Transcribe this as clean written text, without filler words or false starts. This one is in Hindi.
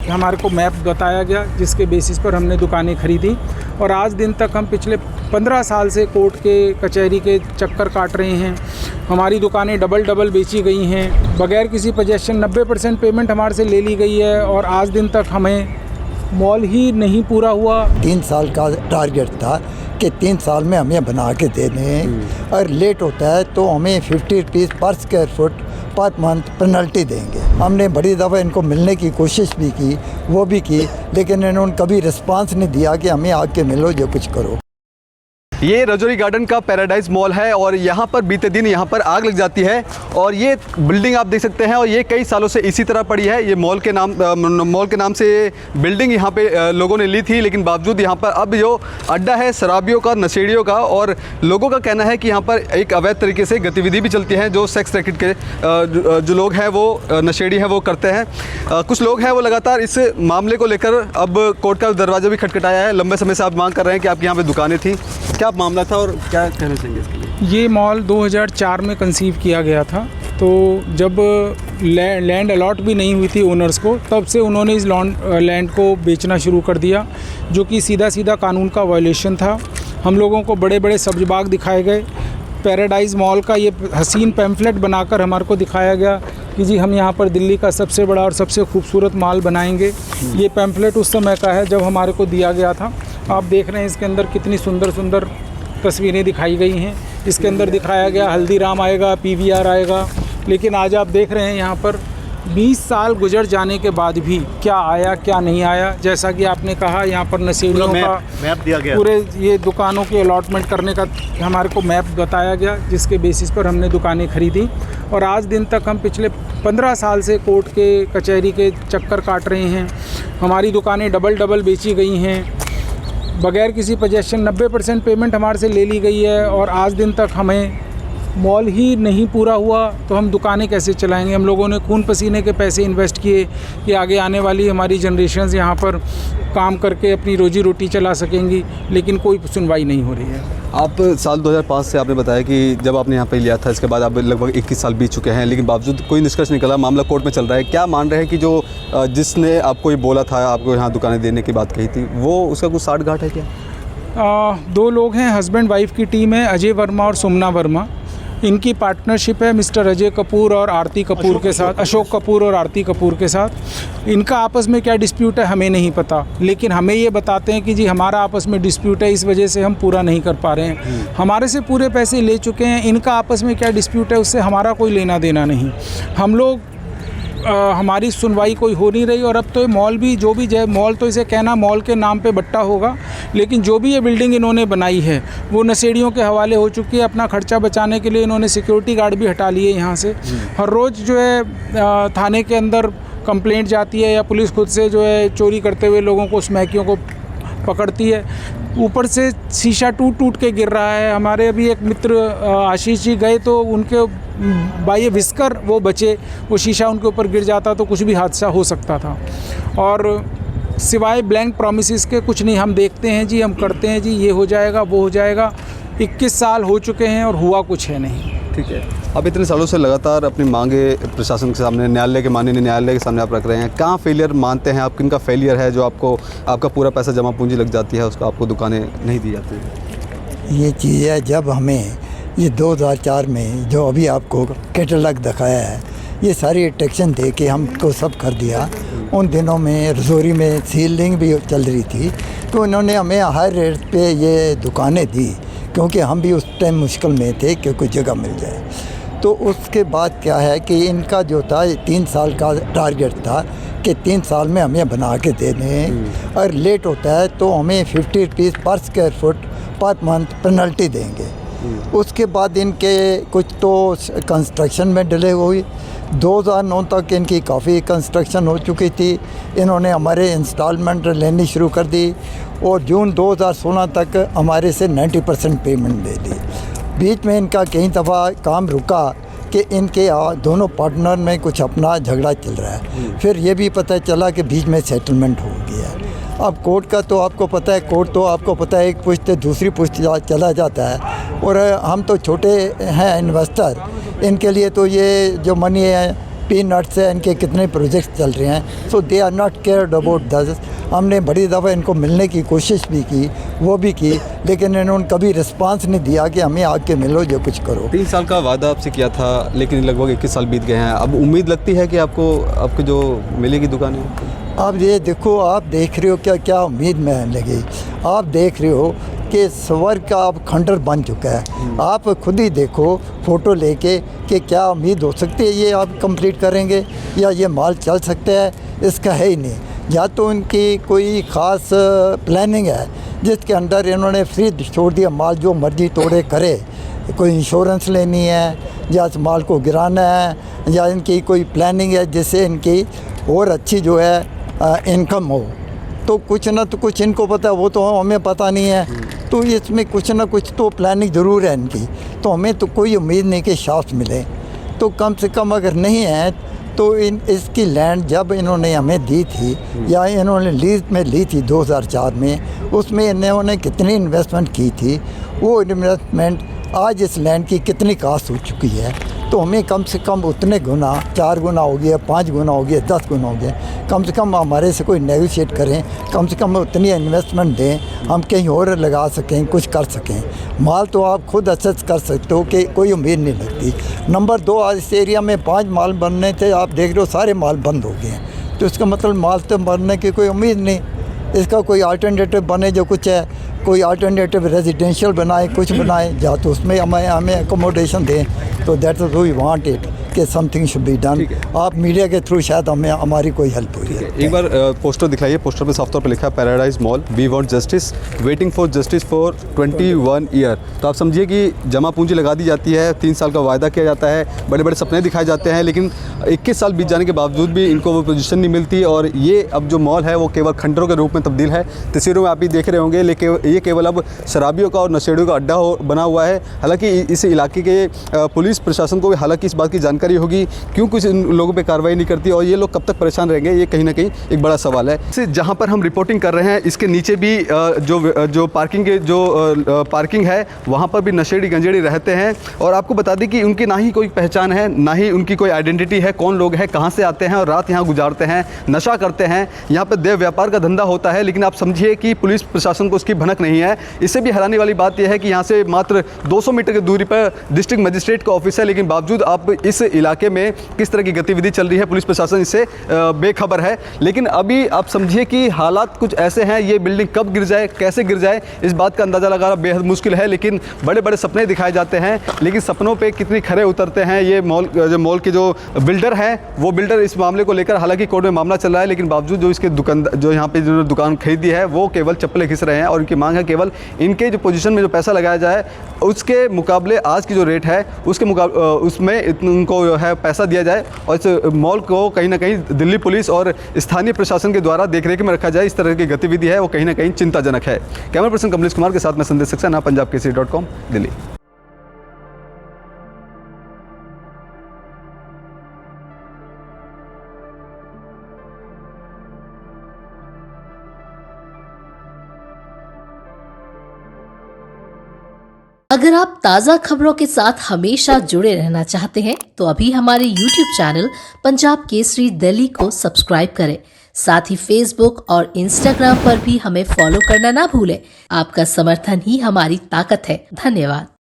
हमारे को मैप बताया गया, जिसके बेसिस पर हमने दुकानें खरीदी और आज दिन तक हम पिछले 15 साल से कोर्ट के कचहरी के चक्कर काट रहे हैं। हमारी दुकानें डबल बेची गई हैं, बगैर किसी पजेशन 90% पेमेंट हमारे से ले ली गई है और आज दिन तक हमें मॉल ही नहीं पूरा हुआ। 3 साल का टारगेट था कि 3 साल में हमें बना के देने हैं और लेट होता है तो हमें 50 रुपीज़ पर square foot per month penalty देंगे। हमने बड़ी दफ़ा इनको मिलने की कोशिश भी की, वो भी की, लेकिन इन्होंने कभी रिस्पांस नहीं दिया कि हमें आके मिलो, जो कुछ करो। ये रजौरी गार्डन का पैराडाइज मॉल है और यहाँ पर बीते दिन यहाँ पर आग लग जाती है और ये बिल्डिंग आप देख सकते हैं और ये कई सालों से इसी तरह पड़ी है। ये मॉल के नाम से बिल्डिंग यहाँ पे लोगों ने ली थी, लेकिन बावजूद यहाँ पर अब जो अड्डा है शराबियों का, नशेड़ियों का, और लोगों का कहना है कि यहाँ पर एक अवैध तरीके से गतिविधि भी चलती है। जो सेक्स रैकेट के जो लोग हैं वो नशेड़ी हैं वो करते हैं। कुछ लोग हैं वो लगातार इस मामले को लेकर अब कोर्ट का दरवाज़ा भी खटखटाया है। लंबे समय से आप मांग कर रहे हैं कि आपकी यहाँ पर दुकानें थी, क्या मामला था और क्या कहना चाहेंगे इसके लिए? ये मॉल 2004 में कंसीव किया गया था, तो जब लैंड अलॉट भी नहीं हुई थी ओनर्स को, तब से उन्होंने इस लैंड को बेचना शुरू कर दिया, जो कि सीधा कानून का वायलेशन था। हम लोगों को बड़े बड़े सब्ज बाग दिखाए गए, पैराडाइज मॉल का ये हसीन पैम्फलेट बनाकर हमारे को दिखाया गया कि जी हम यहाँ पर दिल्ली का सबसे बड़ा और सबसे खूबसूरत मॉल बनाएंगे। ये पैम्फलेट उस समय का है जब हमारे को दिया गया था। आप देख रहे हैं इसके अंदर कितनी सुंदर तस्वीरें दिखाई गई हैं। इसके अंदर दिखाया गया हल्दीराम आएगा, PVR आएगा, लेकिन आज आप देख रहे हैं यहाँ पर 20 साल गुजर जाने के बाद भी क्या आया क्या नहीं आया। जैसा कि आपने कहा, यहाँ पर नशेड़ियों का मैप दिया गया, पूरे ये दुकानों की अलॉटमेंट करने का हमारे को मैप बताया गया, जिसके बेसिस पर हमने दुकानें खरीदी और आज दिन तक हम पिछले 15 साल से कोर्ट के कचहरी के चक्कर काट रहे हैं। हमारी दुकानें डबल बेची गई हैं, बगैर किसी पजेशन 90% पेमेंट हमारे से ले ली गई है और आज दिन तक हमें मॉल ही नहीं पूरा हुआ, तो हम दुकानें कैसे चलाएंगे। हम लोगों ने खून पसीने के पैसे इन्वेस्ट किए कि आगे आने वाली हमारी जनरेशन्स यहाँ पर काम करके अपनी रोजी रोटी चला सकेंगी, लेकिन कोई सुनवाई नहीं हो रही है। आप साल 2005 से आपने बताया कि जब आपने यहाँ पे लिया था, इसके बाद आप लगभग 21 साल बीत चुके हैं, लेकिन बावजूद कोई निष्कर्ष निकला, मामला कोर्ट में चल रहा है। क्या मान रहे हैं कि जो जिसने आपको ये बोला था, आपको यहाँ दुकानें देने की बात कही थी, वो उसका कुछ साठ गांठ है क्या? 2 लोग हैं, हस्बैंड वाइफ की टीम है, अजय वर्मा और सुमना वर्मा। इनकी पार्टनरशिप है मिस्टर अजय कपूर और आरती कपूर के साथ, अशोक कपूर और आरती कपूर के साथ। इनका आपस में क्या डिस्प्यूट है हमें नहीं पता, लेकिन हमें ये बताते हैं कि जी हमारा आपस में डिस्प्यूट है, इस वजह से हम पूरा नहीं कर पा रहे हैं। हमारे से पूरे पैसे ले चुके हैं, इनका आपस में क्या डिस्प्यूट है उससे हमारा कोई लेना देना नहीं। हम लोग हमारी सुनवाई कोई हो नहीं रही और अब तो ये मॉल भी जो भी जाए, मॉल तो इसे कहना मॉल के नाम पे बट्टा होगा, लेकिन जो भी ये बिल्डिंग इन्होंने बनाई है वो नशेड़ियों के हवाले हो चुकी है। अपना खर्चा बचाने के लिए इन्होंने सिक्योरिटी गार्ड भी हटा लिए यहाँ से। हर रोज़ जो है थाने के अंदर कंप्लेंट जाती है या पुलिस खुद से जो है चोरी करते हुए लोगों को, स्मैकियों को पकड़ती है। ऊपर से शीशा टूट के गिर रहा है। हमारे अभी एक मित्र आशीष जी गए तो उनके बाय विस्कर वो बचे, वो शीशा उनके ऊपर गिर जाता तो कुछ भी हादसा हो सकता था। और सिवाय ब्लैंक प्रॉमिसेस के कुछ नहीं। हम देखते हैं जी, हम करते हैं जी, ये हो जाएगा वो हो जाएगा। 21 साल हो चुके हैं और हुआ कुछ है नहीं। ठीक है, अब इतने सालों से लगातार अपनी मांगे प्रशासन के सामने, माननीय न्यायालय के सामने आप रख रहे हैं। कहाँ फेलियर मानते हैं आप, किनका फेलियर है जो आपका पूरा पैसा जमा पूंजी लग जाती है, उसको आपको दुकानें नहीं दी जाती? ये चीज़ है, जब हमें ये 2004 में जो अभी आपको कैटलॉग दिखाया है, ये सारी एट्रैक्शन दे के हमको सब कर दिया। उन दिनों में रजौरी में सीलिंग भी चल रही थी, तो उन्होंने हमें हाई रेट पे ये दुकानें दी, क्योंकि हम भी उस टाइम मुश्किल में थे कि कोई जगह मिल जाए। तो उसके बाद क्या है कि इनका जो था 3 साल का टारगेट था कि 3 साल में हमें बना के देने हैं और लेट होता है तो हमें 50 रुपीज़ पर square foot per month penalty देंगे। उसके बाद इनके कुछ तो कंस्ट्रक्शन में डिले हुई। 2009 तक इनकी काफ़ी कंस्ट्रक्शन हो चुकी थी। इन्होंने हमारे इंस्टॉलमेंट लेनी शुरू कर दी और जून 2016 तक हमारे से 90% पेमेंट दे दी। बीच में इनका कई दफ़ा काम रुका कि इनके दोनों पार्टनर में कुछ अपना झगड़ा चल रहा है। फिर ये भी पता चला कि बीच में सेटलमेंट हो गया। अब कोर्ट का तो आपको पता है, कोर्ट तो आपको पता है एक पुश्त दूसरी पुश्त चला जाता है और हम तो छोटे हैं इन्वेस्टर, इनके लिए तो ये जो मनी है पीनट्स है, इनके कितने प्रोजेक्ट चल रहे हैं। So they are not cared about this. हमने बड़ी दफ़ा इनको मिलने की कोशिश भी की, वो भी की, लेकिन इन्होंने कभी रिस्पांस नहीं दिया कि हमें आके मिलो, जो कुछ करो। 3 साल का वादा आपसे किया था, लेकिन लगभग 21 साल बीत गए हैं। अब उम्मीद लगती है कि आपको आपको जो मिलेगी दुकानें? आप ये देखो, आप देख रहे हो क्या क्या उम्मीद में लगी। आप देख रहे हो कि स्वर्ग का अब खंडर बन चुका है। आप खुद ही देखो फ़ोटो लेके कि क्या उम्मीद हो सकती है ये आप कंप्लीट करेंगे या ये माल चल सकता है, इसका है ही नहीं। या तो इनकी कोई ख़ास प्लानिंग है जिसके अंदर इन्होंने फ्री छोड़ दिया, माल जो मर्जी तोड़े करे, कोई इंश्योरेंस लेनी है या इस माल को गिराना है, या इनकी कोई प्लानिंग है जिससे इनकी और अच्छी जो है इनकम हो। तो कुछ ना तो कुछ इनको पता है, वो तो हमें पता नहीं है। तो इसमें कुछ ना कुछ तो प्लानिंग ज़रूर है इनकी। तो हमें तो कोई उम्मीद नहीं कि शाफ्ट मिले। तो कम से कम अगर नहीं है तो इसकी लैंड जब इन्होंने हमें दी थी या इन्होंने लीज में ली थी 2004 में, उसमें इन्होंने कितनी इन्वेस्टमेंट की थी, वो इन्वेस्टमेंट आज इस लैंड की कितनी कास्ट हो चुकी है। तो हमें कम से कम उतने गुना, 4 गुना हो गया, 5 गुना हो गया, 10 गुना हो गया, कम से कम हमारे से कोई नेगोशिएट करें, कम से कम उतनी इन्वेस्टमेंट दें, हम कहीं और लगा सकें, कुछ कर सकें। माल तो आप खुद असेस कर सकते हो कि कोई उम्मीद नहीं लगती। नंबर 2, आज इस एरिया में 5 माल बनने थे, आप देख रहे हो सारे माल बंद हो गए हैं। तो इसका मतलब माल तो बनने की कोई उम्मीद नहीं। इसका कोई अल्टरनेटिव बने, जो कुछ है, कोई अल्टरनेटिव रेजिडेंशियल बनाए, कुछ बनाए, या तो उसमें हमें अकोमोडेशन दें। तो that is we want it कि समथिंग शुड बी डन। आप मीडिया के थ्रू शायद हमें हमारी कोई हेल्प हुई है। एक बार पोस्टर दिखाइए। पोस्टर पे साफ तौर पे लिखा है paradise mall, we want justice, waiting for justice for 21 year. तो आप समझिए कि जमा पूंजी लगा दी जाती है, 3 साल का वायदा किया जाता है, बड़े बड़े सपने दिखाए जाते हैं, लेकिन 21 साल बीत जाने के बावजूद भी इनको वो पोजीशन नहीं मिलती। और ये अब जो मॉल है वो केवल खंडरों के रूप में तब्दील है। तस्वीरों में आप भी देख रहे होंगे, लेकिन ये केवल अब शराबियों का और नशेड़ियों का अड्डा बना हुआ है। हालांकि इस इलाके के पुलिस प्रशासन को भी हालांकि इस बात की जानकारी होगी, क्यों कुछ इन लोगों पे कार्रवाई नहीं करती और ये लोग कब तक परेशान रहेंगे, ये कहीं ना कहीं एक बड़ा सवाल है। जहाँ पर हम रिपोर्टिंग कर रहे हैं इसके नीचे भी जो पार्किंग है वहाँ पर भी नशेड़ी गंजेड़ी रहते हैं। और आपको बता दें कि उनकी ना ही कोई पहचान है, ना ही उनकी कोई आइडेंटिटी है, कौन लोग हैं, कहाँ से आते हैं और रात यहाँ गुजारते हैं, नशा करते हैं। यहाँ पर देह व्यापार का धंधा होता है, लेकिन आप समझिए कि पुलिस प्रशासन को उसकी भनक नहीं है। इससे भी हैरानी वाली बात यह है कि यहाँ से मात्र 200 मीटर की दूरी पर डिस्ट्रिक्ट मजिस्ट्रेट का ऑफिस है, लेकिन बावजूद आप इस इलाके में किस तरह की गतिविधि चल रही है, पुलिस प्रशासन इससे बेखबर है। लेकिन अभी आप समझिए कि हालात कुछ ऐसे हैं, ये बिल्डिंग कब गिर जाए, कैसे गिर जाए, इस बात का अंदाज़ा लगाना बेहद मुश्किल है। लेकिन बड़े बड़े सपने दिखाए जाते हैं, लेकिन सपनों पे कितनी खरे उतरते हैं ये मॉल के जो बिल्डर हैं, वो बिल्डर इस मामले को लेकर हालांकि कोर्ट में मामला चल रहा है, लेकिन बावजूद जो इसके दुकानदार जो यहाँ पे जो दुकान खरीदी है वो केवल चप्पलें घिस रहे हैं और उनकी मांग है केवल इनके जो पोजीशन में जो पैसा लगाया जाए उसके मुकाबले आज की जो रेट है उसके मुकाबले उसमें उनको जो है पैसा दिया जाए और इस मॉल को कहीं ना कहीं दिल्ली पुलिस और स्थानीय प्रशासन के द्वारा देखरेख में रखा जाए। इस तरह की गतिविधि है वो कहीं ना कहीं चिंताजनक है। कैमरा पर्सन कमलेश कुमार के साथ मैं संदेश सक्सेना, punjabkesari.com, दिल्ली। अगर आप ताज़ा खबरों के साथ हमेशा जुड़े रहना चाहते हैं तो अभी हमारे YouTube चैनल पंजाब केसरी दिल्ली को सब्सक्राइब करें। साथ ही Facebook और Instagram पर भी हमें फॉलो करना ना भूलें। आपका समर्थन ही हमारी ताकत है। धन्यवाद।